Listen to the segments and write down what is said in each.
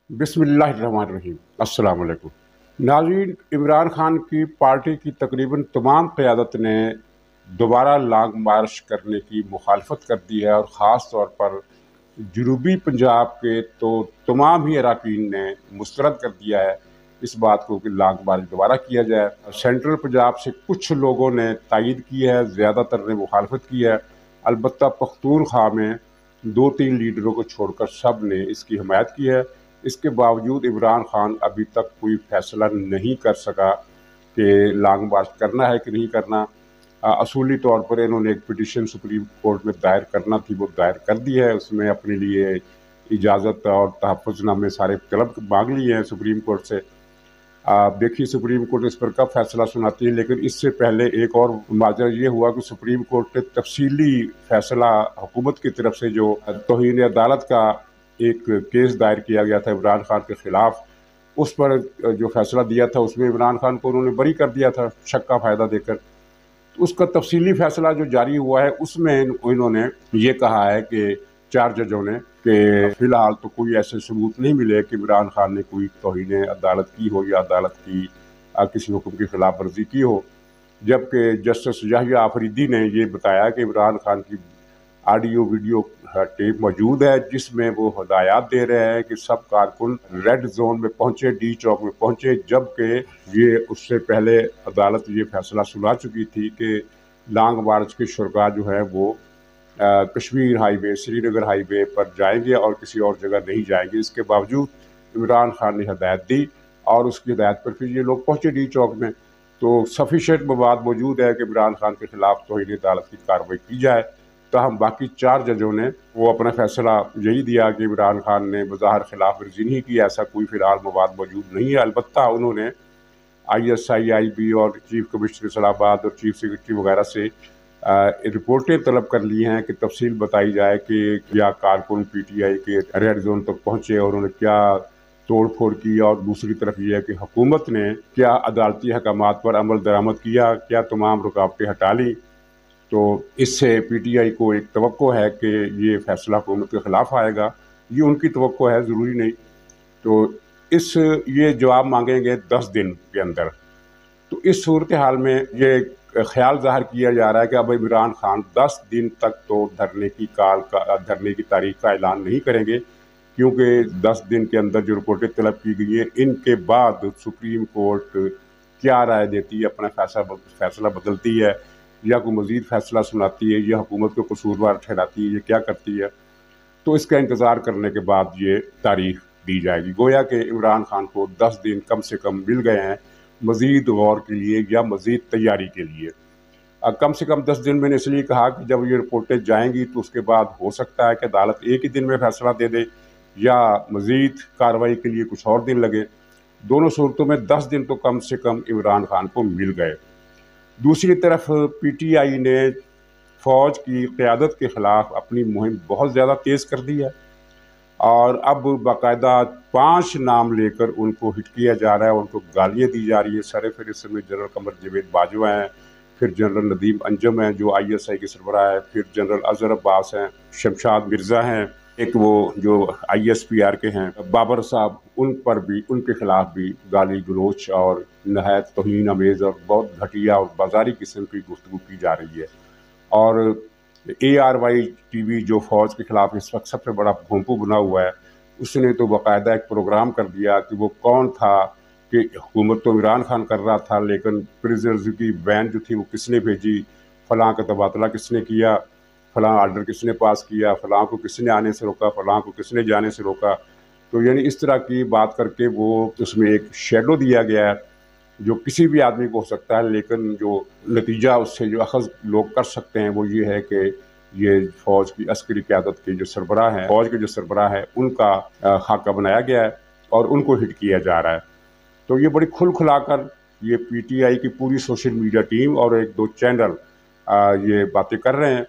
بسم اللہ الرحمن الرحیم۔ السلام علیکم ناظرین، عمران خان کی پارٹی کی تقریباً تمام قیادت نے دوبارہ لانگ مارچ کرنے کی مخالفت کر دی ہے، اور خاص طور پر جنوبی پنجاب کے تو تمام ہی اراکین نے مسترد کر دیا ہے اس بات کو کہ لانگ مارچ دوبارہ کیا جائے۔ سینٹرل پنجاب سے کچھ لوگوں نے تائید کی ہے، زیادہ تر نے مخالفت کی ہے، البتہ پختونخوا میں 2-3 لیڈروں کو چھوڑ کر سب نے اس کی حمایت کی ہے۔ اس کے باوجود عمران خان ابھی تک کوئی فیصلہ نہیں کر سکا کہ لانگ مارچ کرنا ہے کہ نہیں کرنا۔ اصولی طور پر انہوں نے ایک پٹیشن سپریم کورٹ میں دائر کرنا تھی، وہ دائر کر دی ہے۔ اس میں اپنے لیے اجازت اور تحفظ نامے سارے طلب مانگ لیے ہیں سپریم کورٹ سے۔ دیکھیے سپریم کورٹ اس پر کب فیصلہ سناتی ہے، لیکن اس سے پہلے ایک اور ماجرا یہ ہوا کہ سپریم کورٹ نے تفصیلی فیصلہ حکومت کی طرف سے جو توہین عدالت کا ایک کیس دائر کیا گیا تھا عمران خان کے خلاف، اس پر جو فیصلہ دیا تھا اس میں عمران خان کو انہوں نے بری کر دیا تھا شک کا فائدہ دے کر۔ تو اس کا تفصیلی فیصلہ جو جاری ہوا ہے اس میں انہوں نے یہ کہا ہے کہ 4 ججوں نے کہ فی الحال تو کوئی ایسے ثبوت نہیں ملے کہ عمران خان نے کوئی توہین عدالت کی ہو یا عدالت کی کسی حکم کی خلاف ورزی کی ہو، جبکہ جسٹس یحییٰ آفریدی نے یہ بتایا کہ عمران خان کی آڈیو ویڈیو ٹیپ موجود ہے جس میں وہ ہدایات دے رہے ہیں کہ سب کارکن ریڈ زون میں پہنچے، ڈی چوک میں پہنچے، جبکہ یہ اس سے پہلے عدالت یہ فیصلہ سنا چکی تھی کہ لانگ مارچ کے شرکاء جو ہیں وہ کشمیر ہائی وے، سری نگر ہائی وے پر جائیں گے اور کسی اور جگہ نہیں جائیں گے۔ اس کے باوجود عمران خان نے ہدایت دی اور اس کی ہدایت پر پھر یہ لوگ پہنچے ڈی چوک میں۔ تو سفیشینٹ مواد موجود ہے کہ عمران خان کے خلاف توہین عدالت کی کارروائی کی جائے، تاہم باقی 4 ججوں نے وہ اپنا فیصلہ یہی دیا کہ عمران خان نے بظاہر خلاف ورزی نہیں کی، ایسا کوئی فی الحال مواد موجود نہیں ہے۔ البتہ انہوں نے ISI اور چیف کمشنر اسلام آباد اور چیف سیکرٹری وغیرہ سے رپورٹیں طلب کر لی ہیں کہ تفصیل بتائی جائے کہ کیا کارکن PTI کے ریڈ زون تک پہنچے اور انہوں نے کیا توڑ پھوڑ کی، اور دوسری طرف یہ ہے کہ حکومت نے کیا عدالتی حکامات پر عمل درآمد کیا، کیا تمام رکاوٹیں ہٹا لیں۔ تو اس سے PTI کو ایک توقع ہے کہ یہ فیصلہ حکومت کے خلاف آئے گا، یہ ان کی توقع ہے، ضروری نہیں۔ تو یہ جواب مانگیں گے 10 دن کے اندر۔ تو اس صورتحال میں یہ خیال ظاہر کیا جا رہا ہے کہ اب عمران خان 10 دن تک تو دھرنے کی تاریخ کا اعلان نہیں کریں گے، کیونکہ 10 دن کے اندر جو رپورٹیں طلب کی گئی ہیں ان کے بعد سپریم کورٹ کیا رائے دیتی ہے، اپنا فیصلہ بدلتی ہے یا کوئی مزید فیصلہ سناتی ہے یا حکومت کو قصوروار ٹھہراتی ہے، یہ کیا کرتی ہے، تو اس کا انتظار کرنے کے بعد یہ تاریخ دی جائے گی۔ گویا کہ عمران خان کو 10 دن کم سے کم مل گئے ہیں مزید غور کے لیے یا مزید تیاری کے لیے۔ کم سے کم 10 دن میں نے اس لیے کہا کہ جب یہ رپورٹیں جائیں گی تو اس کے بعد ہو سکتا ہے کہ عدالت ایک ہی دن میں فیصلہ دے دے یا مزید کارروائی کے لیے کچھ اور دن لگے۔ دونوں صورتوں میں 10 دن تو کم سے کم عمران خان کو مل گئے۔ دوسری طرف PTI نے فوج کی قیادت کے خلاف اپنی مہم بہت زیادہ تیز کر دی ہے، اور اب باقاعدہ 5 نام لے کر ان کو ہٹ کیا جا رہا ہے، ان کو گالیاں دی جا رہی ہیں۔ سر فہرست میں جنرل قمر جاوید باجوہ ہیں، پھر جنرل ندیم انجم ہیں جو ISI کے سربراہ ہیں، پھر جنرل اظہر عباس ہیں، شمشاد مرزا ہیں، ایک وہ جو ISPR کے ہیں بابر صاحب، ان کے خلاف بھی گالی گلوچ اور نہایت توہین آمیز اور بہت گھٹیا اور بازاری قسم کی گفتگو کی جا رہی ہے۔ اور ARY TV جو فوج کے خلاف اس وقت سب سے بڑا بھونپو بنا ہوا ہے، اس نے تو باقاعدہ ایک پروگرام کر دیا کہ وہ کون تھا، کہ حکومت تو عمران خان کر رہا تھا لیکن پریزنرز کی وین جو تھی وہ کس نے بھیجی، فلاں کا تبادلہ کس نے کیا، فلاں آرڈر کس نے پاس کیا، فلاں کو کس نے آنے سے روکا، فلاں کو کس نے جانے سے روکا۔ تو یعنی اس طرح کی بات کر کے وہ اس میں ایک شیڈو دیا گیا ہے جو کسی بھی آدمی کو ہو سکتا ہے، لیکن جو نتیجہ اس سے جو اخذ لوگ کر سکتے ہیں وہ یہ ہے کہ یہ فوج کی عسکری قیادت کے جو سربراہ ہیں، فوج کے جو سربراہ ہیں ان کا خاکہ بنایا گیا ہے اور ان کو ہٹ کیا جا رہا ہے۔ تو یہ بڑی کھل کھلا کر یہ PTI کی پوری سوشل میڈیا ٹیم اور 1-2 چینل یہ باتیں کر رہے ہیں۔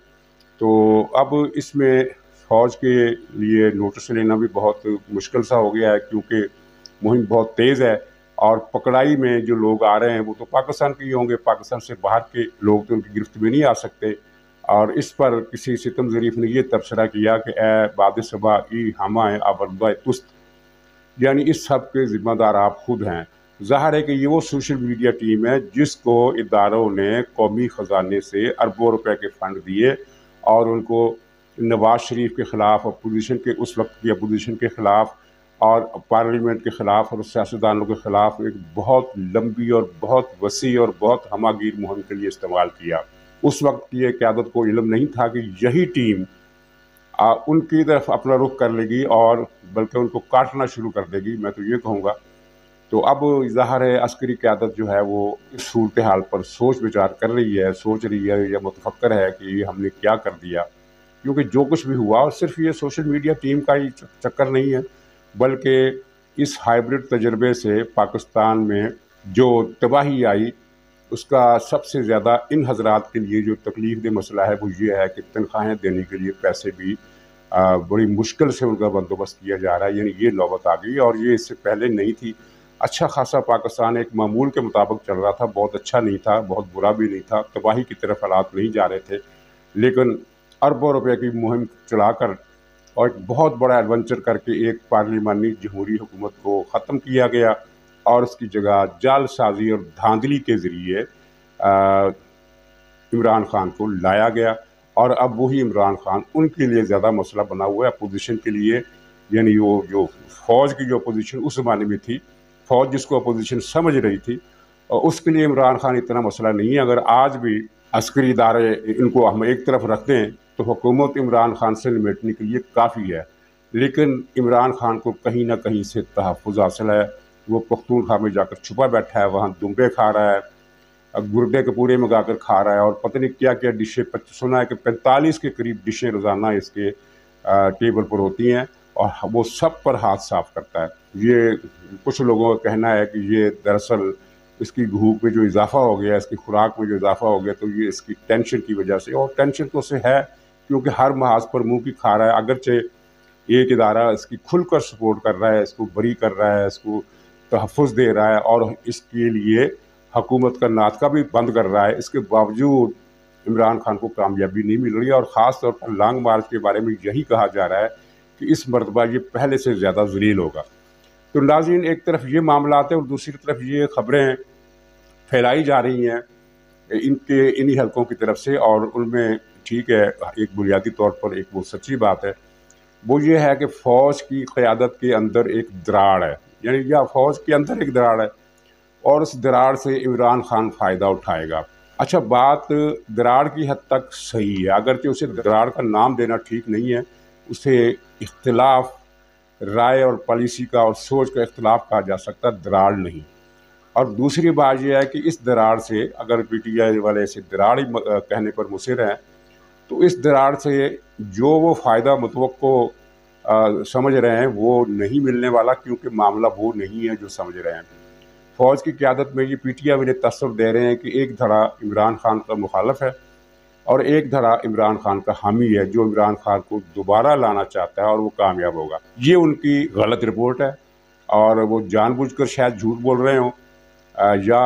تو اب اس میں فوج کے لیے نوٹس لینا بھی بہت مشکل سا ہو گیا ہے، کیونکہ مہم بہت تیز ہے اور پکڑائی میں جو لوگ آ رہے ہیں وہ تو پاکستان کے ہی ہوں گے، پاکستان سے باہر کے لوگ تو ان کی گرفت میں نہیں آ سکتے۔ اور اس پر کسی ستم ظریف نے یہ تبصرہ کیا کہ اے باد صبا ای ہمہ آبردہ تست، یعنی اس سب کے ذمہ دار آپ خود ہیں۔ ظاہر ہے کہ یہ وہ سوشل میڈیا ٹیم ہے جس کو اداروں نے قومی خزانے سے اربوں روپے کے فنڈ دیے اور ان کو نواز شریف کے خلاف، اپوزیشن کے اس وقت کی اپوزیشن کے خلاف اور پارلیمنٹ کے خلاف اور سیاستدانوں کے خلاف ایک بہت لمبی اور بہت وسیع اور بہت ہمہ گیر مہم کے لیے استعمال کیا۔ اس وقت کی قیادت کو علم نہیں تھا کہ یہی ٹیم ان کی طرف اپنا رخ کر لے گی اور بلکہ ان کو کاٹنا شروع کر دے گی، میں تو یہ کہوں گا۔ تو اب ظاہر ہے عسکری قیادت جو ہے وہ اس صورتحال پر سوچ وچار کر رہی ہے، سوچ رہی ہے یا متفکر ہے کہ یہ ہم نے کیا کر دیا، کیونکہ جو کچھ بھی ہوا، اور صرف یہ سوشل میڈیا ٹیم کا ہی چکر نہیں ہے، بلکہ اس ہائیبرڈ تجربے سے پاکستان میں جو تباہی آئی اس کا سب سے زیادہ ان حضرات کے لیے جو تکلیف دہ مسئلہ ہے وہ یہ ہے کہ تنخواہیں دینے کے لیے پیسے بھی بڑی مشکل سے ان کا بندوبست کیا جا رہا ہے۔ یعنی یہ نوبت آ گئی اور یہ اس سے پہلے نہیں تھی۔ اچھا خاصا پاکستان ایک معمول کے مطابق چل رہا تھا، بہت اچھا نہیں تھا، بہت برا بھی نہیں تھا، تباہی کی طرف حالات نہیں جا رہے تھے، لیکن اربوں روپے کی مہم چلا کر اور ایک بہت بڑا ایڈونچر کر کے ایک پارلیمانی جمہوری حکومت کو ختم کیا گیا اور اس کی جگہ جال سازی اور دھاندلی کے ذریعے عمران خان کو لایا گیا، اور اب وہی عمران خان ان کے لیے زیادہ مسئلہ بنا ہوا ہے اپوزیشن کے لیے۔ یعنی وہ جو فوج کی جو اپوزیشن اس زمانے میں تھی، فوج جس کو اپوزیشن سمجھ رہی تھی، اور اس کے لیے عمران خان اتنا مسئلہ نہیں ہے۔ اگر آج بھی عسکری ادارے ان کو ہم ایک طرف رکھ دیں تو حکومت عمران خان سے نمٹنے کے لیے کافی ہے، لیکن عمران خان کو کہیں نہ کہیں سے تحفظ حاصل ہے۔ وہ پختونخوا میں جا کر چھپا بیٹھا ہے، وہاں دمبے کھا رہا ہے، گردے کے پورے منگا کر کھا رہا ہے، اور پتہ نہیں کیا کیا ڈشیں، سنا ہے کہ 45 کے قریب ڈشیں روزانہ اس کے ٹیبل پر ہوتی ہیں، اور وہ سب پر ہاتھ صاف کرتا ہے۔ یہ کچھ لوگوں کا کہنا ہے کہ یہ دراصل اس کی بھوک میں جو اضافہ ہو گیا، اس کی خوراک میں جو اضافہ ہو گیا، تو یہ اس کی ٹینشن کی وجہ سے، اور ٹینشن تو اسے ہے کیونکہ ہر محاذ پر منہ کی کھا رہا ہے۔ اگرچہ ایک ادارہ اس کی کھل کر سپورٹ کر رہا ہے، اس کو بری کر رہا ہے، اس کو تحفظ دے رہا ہے اور اس کے لیے حکومت کا ناطقہ بھی بند کر رہا ہے، اس کے باوجود عمران خان کو کامیابی نہیں مل رہی ہے، اور خاص طور پر لانگ مارچ کے بارے میں یہی کہا جا رہا ہے کہ اس مرتبہ یہ پہلے سے زیادہ ذلیل ہوگا۔ تو ناظرین، ایک طرف یہ معاملات ہیں اور دوسری طرف یہ خبریں پھیلائی جا رہی ہیں انہی حلقوں کی طرف سے، اور ان میں ٹھیک ہے ایک بنیادی طور پر ایک وہ سچی بات ہے، وہ یہ ہے کہ فوج کی قیادت کے اندر ایک دراڑ ہے، یعنی یا فوج کے اندر ایک دراڑ ہے اور اس دراڑ سے عمران خان فائدہ اٹھائے گا۔ اچھا، بات دراڑ کی حد تک صحیح ہے، اگرچہ اسے دراڑ کا نام دینا ٹھیک نہیں ہے، اسے اختلاف رائے اور پالیسی کا اور سوچ کا اختلاف کہا جا سکتا، دراڑ نہیں۔ اور دوسری بات یہ ہے کہ اس دراڑ سے، اگر پی ٹی آئی والے اسے دراڑ ہی کہنے پر مصر ہیں، تو اس دراڑ سے جو وہ فائدہ متوقع سمجھ رہے ہیں وہ نہیں ملنے والا، کیونکہ معاملہ وہ نہیں ہے جو سمجھ رہے ہیں۔ فوج کی قیادت میں یہ پی ٹی آئی والے تصور دے رہے ہیں کہ ایک دھڑا عمران خان کا مخالف ہے اور ایک دھڑا عمران خان کا حامی ہے، جو عمران خان کو دوبارہ لانا چاہتا ہے اور وہ کامیاب ہوگا۔ یہ ان کی غلط رپورٹ ہے، اور وہ جان بوجھ کر شاید جھوٹ بول رہے ہوں یا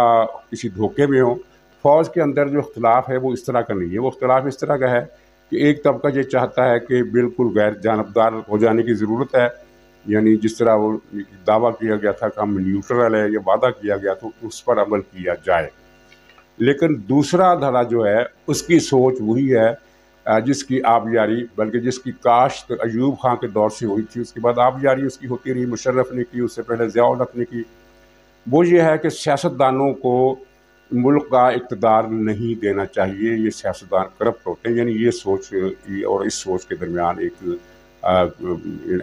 کسی دھوکے میں ہوں۔ فوج کے اندر جو اختلاف ہے وہ اس طرح کا نہیں ہے، وہ اختلاف اس طرح کا ہے کہ ایک طبقہ یہ چاہتا ہے کہ بالکل غیر جانبدار ہو جانے کی ضرورت ہے، یعنی جس طرح وہ دعویٰ کیا گیا تھا کہ ہم نیوٹرل ہے، یہ وعدہ کیا گیا تو اس پر عمل کیا جائے۔ لیکن دوسرا دھڑا جو ہے اس کی سوچ وہی ہے جس کی آبیاری، بلکہ جس کی کاشت ایوب خان کے دور سے ہوئی تھی، اس کے بعد آبیاری اس کی ہوتی رہی، مشرف نے کی، اس سے پہلے ضیاء الحق نے کی۔ وہ یہ ہے کہ سیاستدانوں کو ملک کا اقتدار نہیں دینا چاہیے، یہ سیاستدان کرپٹ ہوتے ہیں، یعنی یہ سوچ اور اس سوچ کے درمیان ایک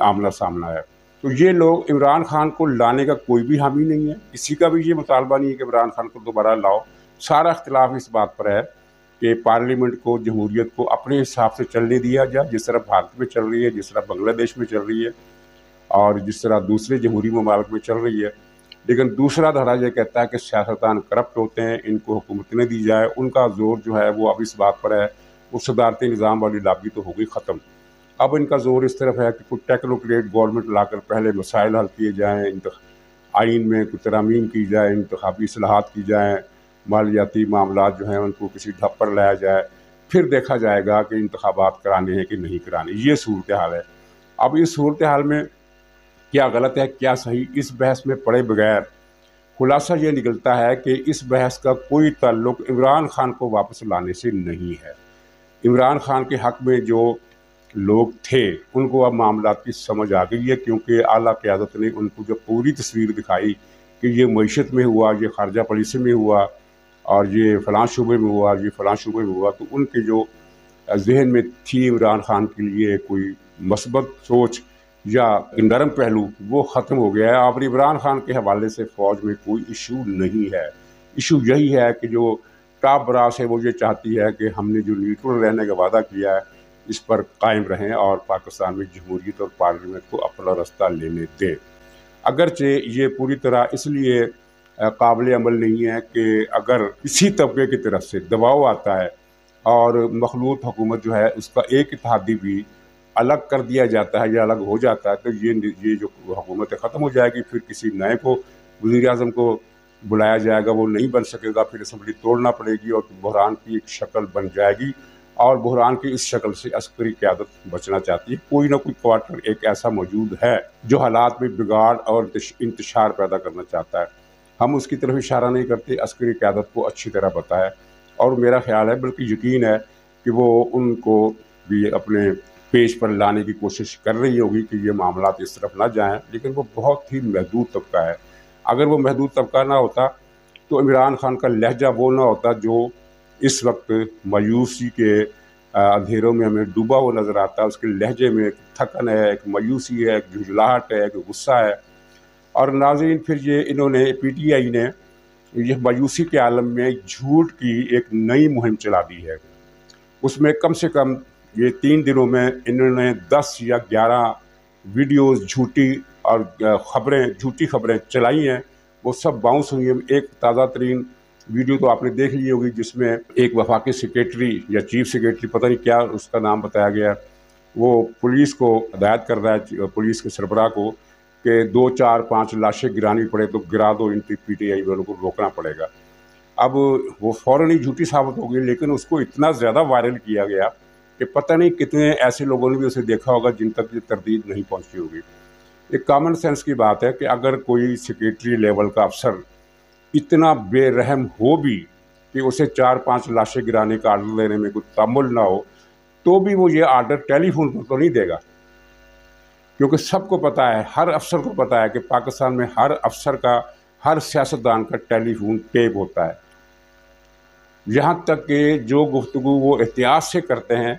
آمنا سامنا ہے۔ تو یہ لوگ عمران خان کو لانے کا کوئی بھی حامی نہیں ہے، کسی کا بھی یہ مطالبہ نہیں ہے کہ عمران خان کو دوبارہ لاؤ۔ سارا اختلاف اس بات پر ہے کہ پارلیمنٹ کو، جمہوریت کو اپنے حساب سے چلنے دیا جائے، جس طرح بھارت میں چل رہی ہے، جس طرح بنگلہ دیش میں چل رہی ہے، اور جس طرح دوسرے جمہوری ممالک میں چل رہی ہے۔ لیکن دوسرا دھڑا یہ کہتا ہے کہ سیاستدان کرپٹ ہوتے ہیں، ان کو حکومتیں دی جائے۔ ان کا زور جو ہے وہ اب اس بات پر ہے، وہ صدارتی نظام والی لابی تو ہو گئی ختم، اب ان کا زور اس طرف ہے کہ کوئی ٹیکنوکریٹ گورنمنٹ لا کر پہلے مسائل حل کیے جائیں، آئین میں کوئی ترامیم کی جائے، انتخابی اصلاحات کی جائیں، مالیاتی معاملات جو ہیں ان کو کسی ڈھب پر لایا جائے، پھر دیکھا جائے گا کہ انتخابات کرانے ہیں کہ نہیں کرانے۔ یہ صورتحال ہے۔ اب اس صورتحال میں کیا غلط ہے کیا صحیح، اس بحث میں پڑے بغیر خلاصہ یہ نکلتا ہے کہ اس بحث کا کوئی تعلق عمران خان کو واپس لانے سے نہیں ہے۔ عمران خان کے حق میں جو لوگ تھے ان کو اب معاملات کی سمجھ آ گئی ہے، کیونکہ اعلیٰ قیادت نے ان کو جب پوری تصویر دکھائی کہ یہ معیشت میں ہوا، یہ خارجہ پالیسی میں ہوا، اور یہ فلاں شعبے میں ہوا، یہ فلاں شعبے میں ہوا، تو ان کے جو ذہن میں تھی عمران خان کے لیے کوئی مثبت سوچ یا نرم پہلو، وہ ختم ہو گیا ہے۔ اور عمران خان کے حوالے سے فوج میں کوئی ایشو نہیں ہے۔ ایشو یہی ہے کہ جو ٹاپ براس ہے وہ یہ چاہتی ہے کہ ہم نے جو نیوٹرل رہنے کا وعدہ کیا ہے اس پر قائم رہیں اور پاکستان میں جمہوریت اور پارلیمنٹ کو اپنا راستہ لینے دیں۔ اگرچہ یہ پوری طرح اس لیے قابل عمل نہیں ہے کہ اگر کسی طبقے کی طرف سے دباؤ آتا ہے اور مخلوط حکومت جو ہے اس کا ایک اتحادی بھی الگ کر دیا جاتا ہے یا الگ ہو جاتا ہے، تو یہ جو حکومت ختم ہو جائے گی، پھر کسی نئے کو وزیر اعظم کو بلایا جائے گا، وہ نہیں بن سکے گا، پھر اسمبلی توڑنا پڑے گی اور بحران کی ایک شکل بن جائے گی، اور بحران کی اس شکل سے عسکری قیادت بچنا چاہتی ہے۔ کوئی نہ کوئی کوارٹر ایک ایسا موجود ہے جو حالات میں بگاڑ اور انتشار پیدا کرنا چاہتا ہے۔ ہم اس کی طرف اشارہ نہیں کرتے، عسکری قیادت کو اچھی طرح پتہ ہے، اور میرا خیال ہے بلکہ یقین ہے کہ وہ ان کو بھی اپنے پیج پر لانے کی کوشش کر رہی ہوگی کہ یہ معاملات اس طرف نہ جائیں، لیکن وہ بہت ہی محدود طبقہ ہے۔ اگر وہ محدود طبقہ نہ ہوتا تو عمران خان کا لہجہ وہ نہ ہوتا جو اس وقت مایوسی کے اندھیروں میں ہمیں ڈوبا ہوا نظر آتا ہے۔ اس کے لہجے میں ایک تھکن ہے، ایک مایوسی ہے، ایک جھنجھلاہٹ ہے، ایک غصہ ہے۔ اور ناظرین، پھر یہ انہوں نے پی ٹی آئی نے یہ مایوسی کے عالم میں جھوٹ کی ایک نئی مہم چلا دی ہے۔ اس میں کم سے کم یہ 3 دنوں میں انہوں نے 10 یا 11 ویڈیوز جھوٹی خبریں چلائی ہیں، وہ سب باؤنس ہوئی ہیں۔ ایک تازہ ترین ویڈیو تو آپ نے دیکھ لی ہوگی جس میں ایک وفاقی سیکریٹری یا چیف سیکریٹری، پتہ نہیں کیا اس کا نام بتایا گیا، وہ پولیس کو ہدایت کر رہا ہے، پولیس کے سربراہ کو، کہ 2 4 5 لاشیں گرانی پڑے تو گرا دو، ان پی ٹی آئی والوں کو روکنا پڑے گا۔ اب وہ فوراً ہی جھوٹی ثابت ہو گئی، لیکن اس کو اتنا زیادہ وائرل کیا گیا کہ پتہ نہیں کتنے ایسے لوگوں نے بھی اسے دیکھا ہوگا جن تک یہ تردید نہیں پہنچی ہوگی۔ ایک کامن سینس کی بات ہے کہ اگر کوئی سیکریٹری لیول کا افسر اتنا بے رحم ہو بھی کہ اسے 4 5 لاشیں گرانے کا آرڈر دینے میں کوئی تامل نہ ہو، تو بھی وہ یہ آرڈر ٹیلی فون پر تو نہیں دے گا، کیونکہ سب کو پتہ ہے، ہر افسر کو پتہ ہے کہ پاکستان میں ہر افسر کا، ہر سیاستدان کا ٹیلی فون ٹیپ ہوتا ہے۔ یہاں تک کہ جو گفتگو وہ احتیاط سے کرتے ہیں،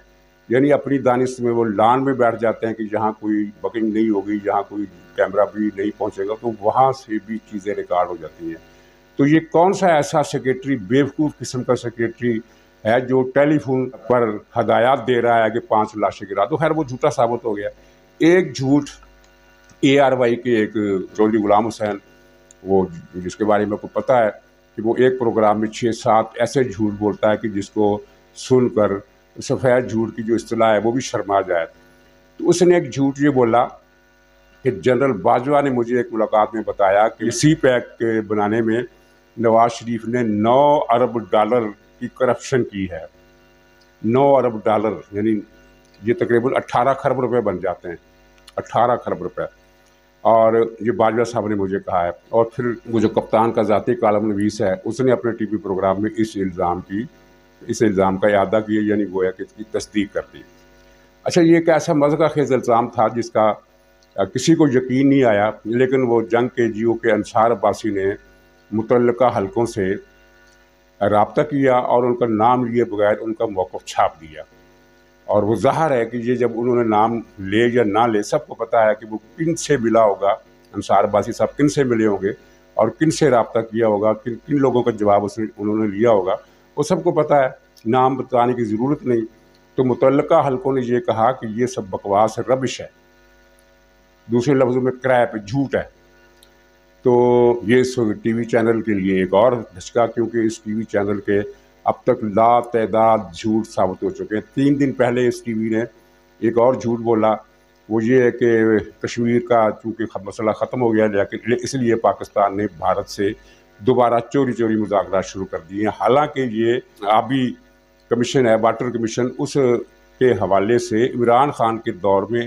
یعنی اپنی دانش میں وہ لان میں بیٹھ جاتے ہیں کہ جہاں کوئی بکنگ نہیں ہوگی، جہاں کوئی کیمرہ بھی نہیں پہنچے گا، تو وہاں سے بھی چیزیں ریکارڈ ہو جاتی ہیں۔ تو یہ کون سا ایسا سیکریٹری، بیوقوف قسم کا سیکریٹری ہے جو ٹیلی فون پر ہدایات دے رہا ہے کہ 5 لاشیں گرا دو؟ خیر وہ جھوٹا ثابت ہو گیا۔ ایک جھوٹ ARY کے ایک چودھری غلام حسین، وہ جس کے بارے میں آپ کو پتہ ہے کہ وہ ایک پروگرام میں 6 7 ایسے جھوٹ بولتا ہے کہ جس کو سن کر سفید جھوٹ کی جو اصطلاح ہے وہ بھی شرما جائے۔ تو اس نے ایک جھوٹ یہ بولا کہ جنرل باجوہ نے مجھے ایک ملاقات میں بتایا کہ سی پیک کے بنانے میں نواز شریف نے $9 ارب کی کرپشن کی ہے۔ $9 ارب، یعنی یہ تقریباً 18 کھرب روپے بن جاتے ہیں، 18 کھرب روپے۔ اور یہ باجوہ صاحب نے مجھے کہا ہے۔ اور پھر وہ جو کپتان کا ذاتی کالم نویس ہے اس نے اپنے ٹی وی پروگرام میں اس الزام کا اعادہ کیا، یعنی گویا کہ اس کی تصدیق کر دی۔ اچھا، یہ ایک ایسا مذہقہ خیز الزام تھا جس کا کسی کو یقین نہیں آیا، لیکن وہ جنگ کے جیو کے انصار عباسی نے متعلقہ حلقوں سے رابطہ کیا اور ان کا نام لیے بغیر ان کا موقف چھاپ دیا۔ اور وہ ظاہر ہے کہ یہ جب انہوں نے نام لے یا نہ لے، سب کو پتہ ہے کہ وہ کن سے ملا ہوگا، انصار عباسی صاحب کن سے ملے ہوں گے اور کن سے رابطہ کیا ہوگا، کن لوگوں کا جواب انہوں نے لیا ہوگا، وہ سب کو پتہ ہے، نام بتانے کی ضرورت نہیں۔ تو متعلقہ حلقوں نے یہ کہا کہ یہ سب بکواس ربش ہے، دوسرے لفظوں میں کریپ، جھوٹ ہے۔ تو یہ اس ٹی وی چینل کے لیے ایک اور دھچکا، کیونکہ اس ٹی وی چینل کے اب تک لا تعداد جھوٹ ثابت ہو چکے ہیں۔ 3 دن پہلے اس ٹی وی نے ایک اور جھوٹ بولا، وہ یہ ہے کہ کشمیر کا چونکہ مسئلہ ختم ہو گیا، لیکن اس لیے پاکستان نے بھارت سے دوبارہ چوری مذاکرات شروع کر دیے ہیں۔ حالانکہ یہ آبی کمیشن ہے، واٹر کمیشن، اس کے حوالے سے عمران خان کے دور میں